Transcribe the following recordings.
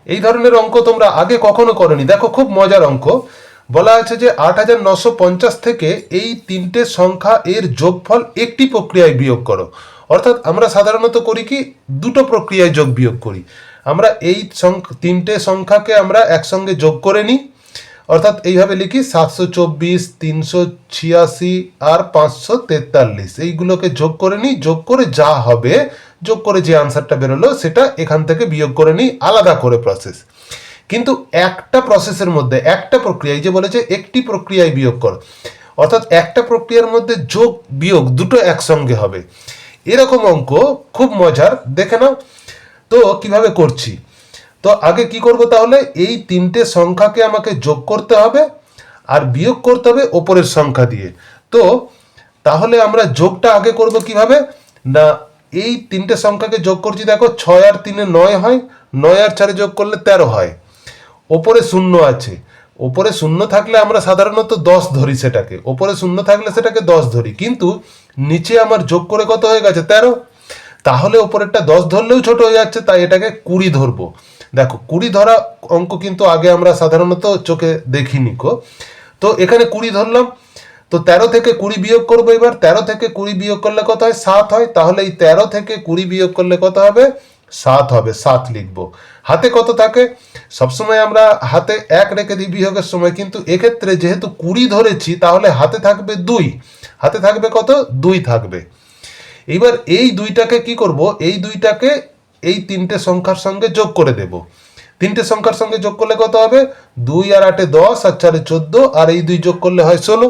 এই ধরনের অঙ্ক তোমরা আগে কখনো করনি। দেখো খুব মজার অঙ্ক। বলা আছে যে 8950 থেকে এই তিনটে সংখ্যা এর যোগফল একটি প্রক্রিয়ায় বিয়োগ করো। অর্থাৎ আমরা সাধারণত করি কি, দুটো প্রক্রিয়ায় যোগ বিয়োগ করি। আমরা এই তিনটে সংখ্যাকে আমরা একসঙ্গে যোগ করে নিই, অর্থাৎ এইভাবে লিখি 724, 386 আর 543, এইগুলোকে যোগ করে নিই। যোগ করে যা হবে, যোগ করে যে আনসারটা বেরোলো সেটা এখান থেকে বিয়োগ করে নিই, আলাদা করে প্রসেস। কিন্তু একটা প্রসেসের মধ্যে, একটা প্রক্রিয়া, এই যে বলেছে একটি প্রক্রিয়ায় বিয়োগ কর, অর্থাৎ একটা প্রক্রিয়ার মধ্যে যোগ বিয়োগ দুটো একসঙ্গে হবে। এরকম অঙ্ক খুব মজার, দেখে নাও তো কিভাবে করছি। তো আগে কি করব, তাহলে এই তিনটে সংখ্যাকে আমাকে যোগ করতে হবে আর বিয়োগ করতে হবে ওপরের সংখ্যা দিয়ে। তো তাহলে আমরা যোগটা আগে করব কিভাবে না, এই তিনটে সংখ্যাকে যোগ করছি। দেখো 6 আর 3 9 হয়, 9 আর 4 যোগ করলে 13 হয়। ওপরে শূন্য আছে, ওপরে শূন্য থাকলে আমরা সাধারণত 10 ধরি সেটাকে, ওপরে শূন্য থাকলে সেটাকে 10 ধরি, কিন্তু নিচে আমার যোগ করে কত হয়ে গেছে 13। তাহলে ওপরেরটা 10 ধরলেও ছোট হয়ে যাচ্ছে, তাই এটাকে 20 ধরবো। দেখো 20 ধরা অঙ্ক কিন্তু আগে আমরা সাধারণত চোখে দেখিনি কো। তো এখানে 20 ধরলাম, তো 13 থেকে 20 বিয়োগ করবো। এবার 13 থেকে 20 বিয়োগ করলে কত হয়, 7 হয়। তাহলে এই 13 থেকে 20 বিয়োগ করলে কত হবে, 7 হবে, 7 লিখবো। হাতে কত থাকে, সবসময় আমরা হাতে 1 রেখে দিই বিয়োগের সময়, কিন্তু এক্ষেত্রে যেহেতু 20 ধরেছি তাহলে হাতে থাকবে 2, হাতে থাকবে কত, 2 থাকবে। এবার এই দুইটাকে কি করব, এই দুইটাকে এই তিনটে সংখ্যার সঙ্গে যোগ করে দেব। তিনটে সংখ্যার সঙ্গে যোগ করলে কত হবে, 2 আর 8 10 আর 4 14, আর এই 2 যোগ করলে হয় 16।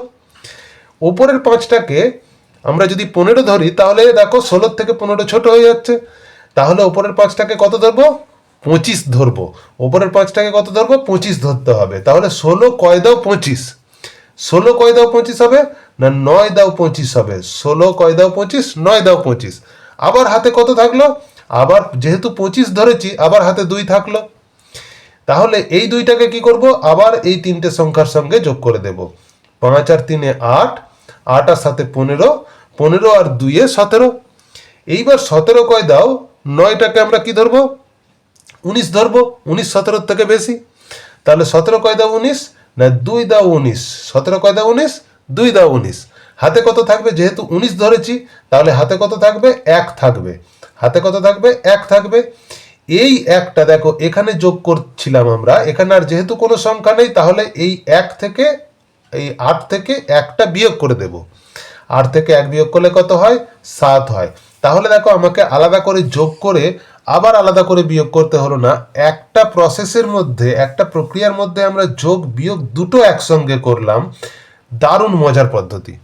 ওপরের 5টাকে আমরা যদি 15 ধরি, তাহলে দেখো 16 থেকে 15 ছোট হয়ে যাচ্ছে। তাহলে ওপরের 5টাকে কত ধরবো, 25 ধরবো। ওপরের 5টাকে কত ধরবো, 25 ধরতে হবে। তাহলে 16 কয় দাও 25, 16 কয় দাও 25 হবে না, 9 দাও 25 হবে। 16 কয় দাও 25, 9 দাও 25। আবার হাতে কত থাকলো, আবার যেহেতু 25 ধরেছি, আবার হাতে 2 থাকলো। তাহলে এই দুইটাকে কি করব, আবার এই তিনটে সংখ্যার সঙ্গে যোগ করে দেব। 5 আর 3 8, 8 আর 7 15, 15 আর 2 17। এইবার 17 কয় দাও, 9টাকে আমরা কি ধরবো, 19 ধরবো। 19 17 থেকে বেশি, তাহলে 17 কয় দাও 19 না, 2 দাও 19। 17 কয় দাও 19, 2 দাও 19। হাতে কত থাকবে, যেহেতু 19 ধরেছি তাহলে হাতে কত থাকবে, 1 থাকবে। হাতে কত থাকবে, 1 থাকবে। এই একটা দেখো এখানে যোগ করছিলাম আমরা, এখানে আর যেহেতু কোনো সংখ্যা নেই, তাহলে এই 1 থেকে, এই 8 থেকে 1টা বিয়োগ করে দেব। 8 থেকে 1 বিয়োগ করলে কত হয়, 7 হয়। তাহলে দেখো আমাকে আলাদা করে যোগ করে আবার আলাদা করে বিয়োগ করতে হলো না। একটা প্রসেসের মধ্যে, একটা প্রক্রিয়ার মধ্যে আমরা যোগ বিয়োগ দুটো একসঙ্গে করলাম। দারুণ মজার পদ্ধতি।